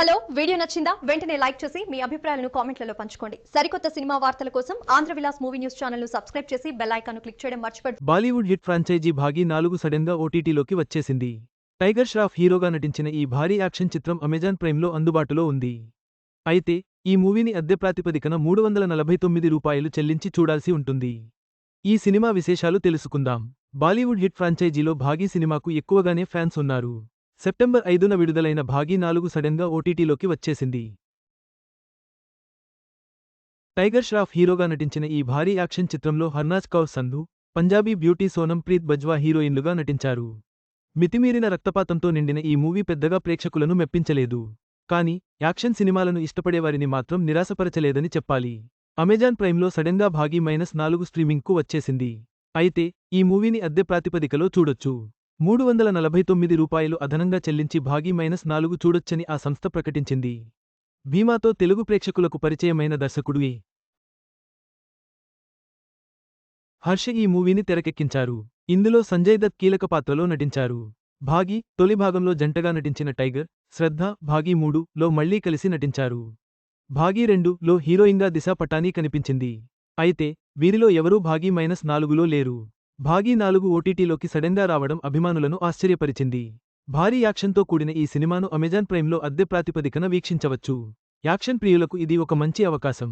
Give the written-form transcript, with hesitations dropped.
Hello video నచ్చిందా వెంటనే like చేసి మీ అభిప్రాయాలను కామెంట్లలో పంచుకోండి సరికొత్త సినిమా వార్తల కోసం Andhra Vilas movie news channel ను సబ్స్క్రైబ్ చేసి బెల్ ఐకాన్ ను క్లిక్ చేయడం మర్చిపోవద్దు Bollywood hit franchise Baaghi 4 sudden గా ఓటీటీలోకి వచ్చేసింది. టైగర్ ష్రాఫ్ హీరోగా నటించిన ఈ భారీ యాక్షన్ చిత్రం అమెజాన్ ప్రైమ్లో అందుబాటులో ఉంది. అయితే ఈ మూవీని అద్దె ప్రాతిపదికన రూ. 349 చెల్లించి చూడాల్సి ఉంటుంది. ఈ సినిమా విశేషాలు తెలుసుకుందాం. బాలీవుడ్ హిట్ ఫ్రాంచైజీలో భాగి సినిమాకు ఎక్కువగానే ఫ్యాన్స్ ఉన్నారు. సెప్టెంబర్ 5న విడుదలైన భాగి 4 సడన్ గా ఓటీటీలోకి వచ్చేసింది. టైగర్ ష్రాఫ్ హీరోగా నటించిన ఈ భారీ యాక్షన్ చిత్రంలో హర్నాజ్ కౌర్ సంధు, పంజాబీ బ్యూటీ సోనం ప్రీత్ బజ్వా హీరోయిన్లుగా నటించారు. మితిమీరిన రక్తపాతంతో నిండిన ఈ మూవీ పెద్దగా ప్రేక్షకులను మెప్పించలేదు. కానీ యాక్షన్ సినిమాలను ఇష్టపడేవారిని మాత్రం నిరాశపరచలేదని చెప్పాలి. అమెజాన్ ప్రైమ్లో సడెన్గా భాగి -4 స్ట్రీమింగ్కు వచ్చేసింది. అయితే ఈ మూవీని అద్దె ప్రాతిపదికలో చూడొచ్చు. రూ. 349 అదనంగా చెల్లించి భాగి -4 చూడొచ్చని ఆ సంస్థ ప్రకటించింది. భీమాతో తెలుగు ప్రేక్షకులకు పరిచయమైన దర్శకుడు ఏ. హర్ష ఈ మూవీని తెరకెక్కించారు. ఇందులో సంజయ్ దత్ కీలక పాత్రలో నటించారు. భాగి తొలి భాగంలో జంటగా నటించిన టైగర్, శ్రద్ధ భాగి 3లో మళ్లీ కలిసి నటించారు. భాగి 2లో హీరోయిన్గా దిశా పటానీ కనిపించింది. అయితే వీరిలో ఎవరూ భాగి -4లో లేరు. భాగి 4 ఓటీటీలోకి సడెన్గా రావడం అభిమానులను ఆశ్చర్యపరిచింది. భారీ యాక్షన్తో కూడిన ఈ సినిమాను అమెజాన్ ప్రైమ్లో అద్దె ప్రాతిపదికన వీక్షించవచ్చు. యాక్షన్ ప్రియులకు ఇది ఒక మంచి అవకాశం.